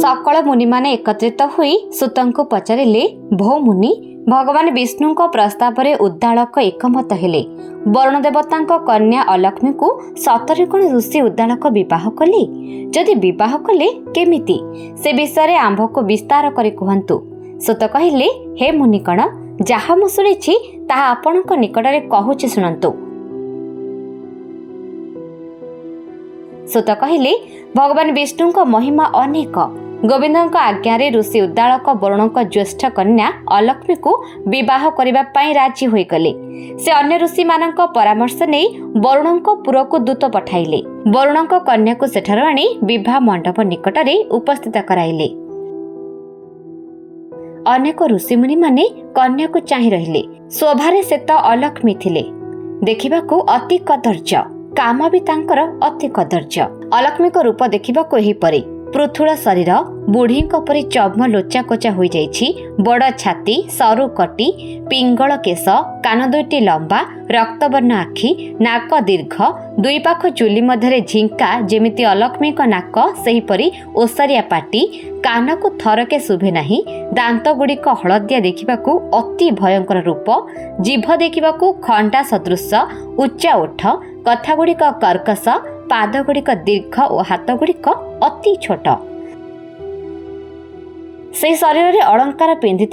सकल मुनि माने एकत्रित होई सुतंकु पचारिले, भो मुनि, भगवान विष्णुଙ୍କ प्रस्तावरे उद्दालक एकमत हेले। वरुण देवताଙ୍କ कन्या अलक्ष्मी को सतरे कोन ऋषि उद्दालक विवाह कले? जदि विवाह कले केमिति से विषय आंभ को विस्तार करी कहंतु। सुत कहिले, हे मुनिकण, जहा मु शुणिछि ताहा आपणक निकटरे कहूछि शुणंतु। सुत कहिले, भगवान विष्णुଙ୍କ महिमा अनेक। गोविंदଙ୍କ आज्ञारे ऋषि उद्दालक वरुणଙ୍କ ज्येष्ठ कन्या अलक्ष्मी को विवाह करबा पई राजी होई गले। से अन्य ऋषि मानक परामर्श नै वरुणଙ୍କ पुरको दूत पठाइले। वरुणଙ୍କ कन्या को सेठार आनी विवाह मंडप निकटरे उपस्थित कराइले। अनेक ऋषिमुनि माने कन्या को चाहि रहिले। शोभारे से तो अलक्ष्मी थिले, देखिबाकू अति कदर्य, काम भी तांकर अति कदर्य। अलक्ष्मी को रूप देखिबाकू एही परि। पृथुल शरीर, बुढ़ी परी चर्म लोचा कोचा हो जाइछि, बड़ छाती, सरु कटी, पिंगल केश, कान दुईटी लंबा, रक्तवर्ण आखि, नाक दीर्घ, दुई पाख चुली मध्य झिंका जेमिति अलक्ष्मी नाक सेहीपरि ओसारिया पाटी, कान को थरके शुभे नाही, दांत गुड़िक हलदिया देखिबाकू अति भयंकर रूप, जीभ देखिबाकू खंडा सदृश, उच्चा ओठ, कथा गुड़िक कर्कश, पाद गुड़िक दीर्घ और हाथ गुड़िक अति छोट। से शरीर रे अलंकार पिंधि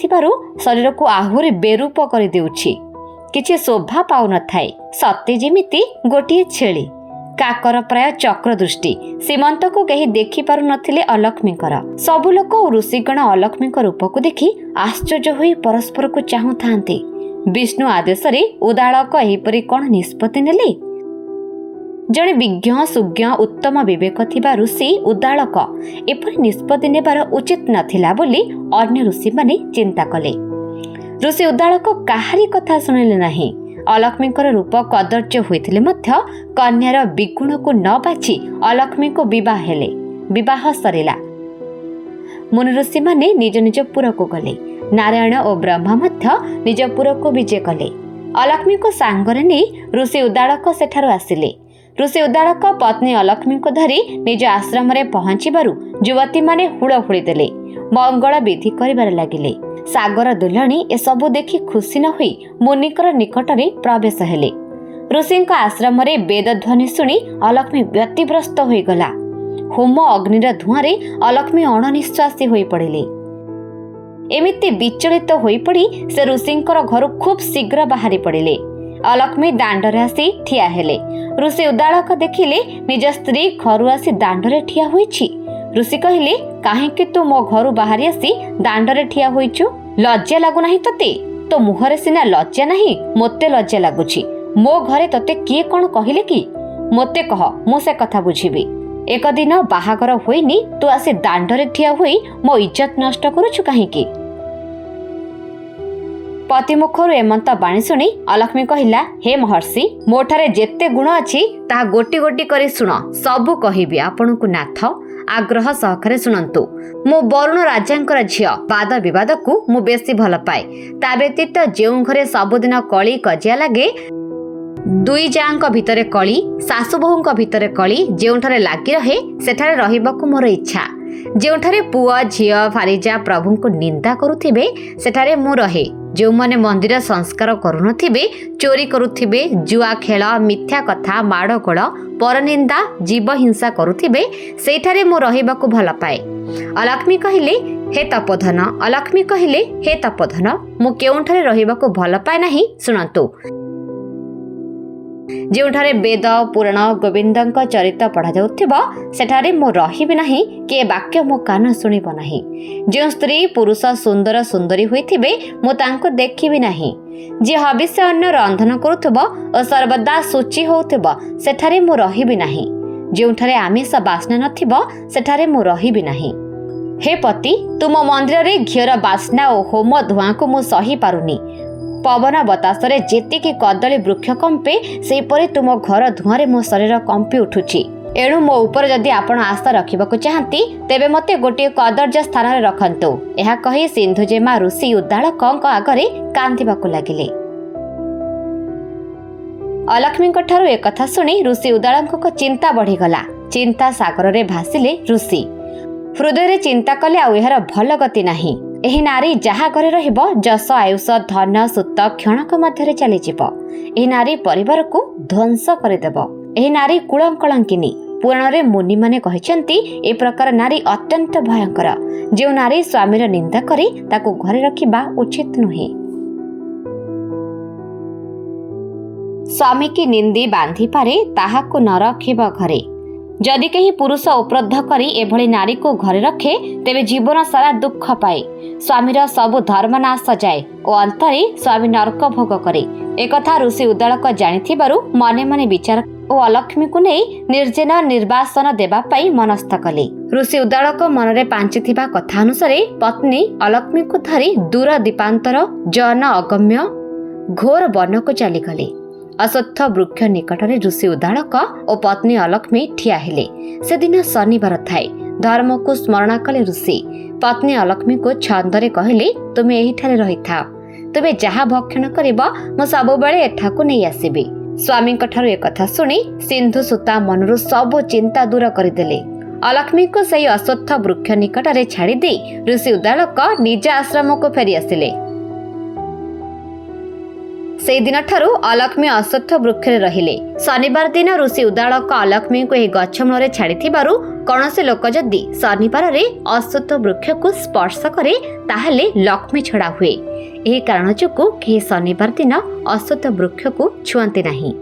शरीर को आहुरी बेरूप कर देउछि। किछि शोभा पाउ न थाए, सत्य जेमिति गोटिए छेली। काकर प्राय चक्र दृष्टि, सीमंत को कहीं देखि पारु नथिले अलक्ष्मीकर। सबु लोक ऋषिगण अलक्ष्मीक रूप को देखि आश्चर्य होई परस्पर को चाहु थांते। विष्णु आदेश रे उद्दालक एहिपरि कोन निष्पत्ति नेले? जड़े विज्ञ सुज्ञ उत्तम विवेक थिबा ऋषि उद्दालक एपरि निष्पत्ति नेबार उचित नथिला बोली अन्य ऋषि माने चिंता कले। ऋषि उद्दालक काहारी कथा शुणिले नाही। अलक्ष्मीकर रूप कदर्य होइथिले मध्य कन्यार विगुण को न बाछि अलक्ष्मी को विवाह हेले। विवाह सरिला। मुनि ऋषि माने निज निज पुर को गले। नारायण और ब्रह्मा मध्य निज पुर को विजय कले। अलक्ष्मी को सांगरे नै ऋषि उद्दालक सेठारु आसिले। ऋषि उद्दालक पत्नी अलक्ष्मी को धरी निज आश्रम रे पहुंचीबारु युवती माने हुड़हुड़ी देले, मंगल विधि करिबार लागिले। सागर दुलणी ए सबु देखि खुशी न होई मुनिकर निकटरे प्रवेश हेले। ऋषिଙ୍କ आश्रम रे वेद ध्वनि सुनी अलक्ष्मी व्यतिग्रस्त होई गला। होम अग्निर धुआं रे अलक्ष्मी अणनिश्वासी होई पड़िले। एमिति विचलित होई पड़ी से ऋषिଙ୍କର घरु खूब शीघ्र बाहरी पड़िले। अलक्ष्मी दांडरे आसी ठिया हेले। ऋषि उद्दालक देखिले निज स्त्री घरु आसी दांडरे ठिया होईछि। ऋषि कहिले, काहेकि तू मो घरु बाहरी आसी दांडरे ठिया होईछु? लज्जा लागु नाही तते? तो मुहरे सिना लज्जा नाही, मोते लज्जा लागुछि। मो घरे तते किए कोन कहिले कि? मोते कह, मु से कथा बुझिबी। एक दिन बाहागर होईनी तू आसी दांडरे ठिया होई मो इज्जत नष्ट करूछु काहेकि? पति मुखर एमंत बाणी शुणी अलक्ष्मी कहिला, हे महर्षि, मोठारे जेते गुण अछि ताहा गोटी गोटी करी शुण, सबु कहिबी आपणकु नाथ। आग्रह सहकारे शुणंतु। मो वरुण राजांकर झियो, वाद विवाद को मु बेसी भल पाए। ता व्यतीत जेउ घरे सबुदिन कली कजिया लागे, दुई जांक भितरे कली, सासु बहुंक भितरे कली जेउठारे लागी रहे सेठारे रहिबाकू मोर इच्छा। जेउठारे पुआ झियो फारिजा प्रभुंकु निंदा करुथिबे सेठारे मु रहे। जो माने मंदिर संस्कार करुनथिबे, चोरी करुथिबे, जुआ खेल, मिथ्या कथा, माड़गोल, परनिंदा, जीव हिंसा करुथिबे सेठारे मु रहिबाकू भल पाए। अलक्ष्मी कहिले, हे तपोधन। अलक्ष्मी कहिले, हे तपोधन, मु केउठारे रहिबाकू भल पाए नाही सुनंतु। जेउठारे वेद पुराण गोविंदଙ୍କ चरित पढ़ा जाउथिबो सेठारे मु रहिबि नाही, के वाक्य मो कान सुनिबो नाही। जे स्त्री पुरुष सुंदर सुंदरी होइथिबे मु तांको देखिबि नाही। जे हविष्य अन्न रंधन करुथिबो ओ सर्वदा शुचि होउथिबो सेठारे मु रहिबि नाही। जेउठारे आमिष बासना नथिबो सेठारे मु रहिबि नाही। हे पति, तुम मंदिर रे घियर बासना ओ होम धुआं को मु सही पारुनी। पवन बतासरे जेतिकी कदली वृक्ष कंपे सेपरि तुम घर धुआं मो शरीर कंपी उठुछि। एणु मो ऊपर जदि आपण आशा रखिबाकू चाहती तेबे मते गोटे कदर्य स्थान रे रखंतु। एहा कहि सिंधुजेमा ऋषि उद्दालकଙ୍କ आगरे कांदिबाकू लागिले। अलक्ष्मीଙ୍କ ठारू एकथा सुनी ऋषि उद्दालकଙ୍କ चिंता बढ़ीगला। चिंता सागर रे भासिले ऋषि। हृदय चिंता कले आउ यार भल गति नाही। एही नारी जहा घरे रहिबो जस आयुष धन सुत क्षणक मध्यरे चली जिवो। एही नारी परिवार को ध्वंस करदेव। एही नारी कुलंकलंकिनी। पुराण रे मुनि माने कहिसंती ए प्रकार नारी अत्यंत भयंकर। जो नारी स्वामीर निंदा करी ताको घरे रखिबा उचित नुहे। स्वामी की निंदी बांधी पारे ताहाको न रखिबा घरे। जदि कहीं पुरुष उपलब्ध करी एभली नारी को घरे रखे तेबे जीवन सारा दुख पाए। स्वामीर सबु धर्म नाश जाए और अंतरे स्वामी नरक भोग करे। एकथा ऋषि उद्दालक जानिथिबारु मने मने विचार और अलक्ष्मी को नहीं निर्जन निर्वासन देवा पाई मनस्थ कले। ऋषि उद्दालक मनरे पांचिथिबा कथा अनुसारे पत्नी अलक्ष्मी को धरी दूर दीपांतर जन अगम्य घोर वन को चलीगले। अश्वत्थ वृक्ष निकटरे ऋषि उद्दालक और पत्नी अलक्ष्मी ठिया हेले। से दिन शनिवार थाए। धर्म को स्मरण कले ऋषि। पत्नी अलक्ष्मी को छंदरे कहले तुमे एही ठारे रही था। तुमे जहा भक्षण करिबो म सब बेले एठाकु नै आसीबी। स्वामी ठारू एक कथा सुनी सिंधु सुता मनरु सब चिंता दूर करदेले। अलक्ष्मी को सही अश्वत्थ वृक्ष निकटरे छाड़ी दे ऋषि उद्दालक निज आश्रम को फेरी आसिले। से दिन ठारू अलक्ष्मी अश्वत्थ वृक्ष रहिले। शनिवार दिन ऋषि उद्दालक अलक्ष्मी को गछ मूल छाड़ी कौनसी लोक जदि शनिवार रे अश्वत्थ वृक्ष को स्पर्श करे ताहले लक्ष्मी छड़ा हुए। यही कारण जोगु केही शनिवार दिन अश्वत्थ वृक्ष को छुआंते नहीं।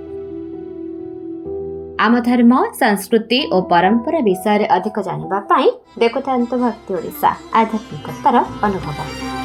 आम धर्म संस्कृति और परंपरा विषय अधिक जानिबा पाई देखुथांतु भक्ति ओडिशा आध्यात्मिकतार अनुभव।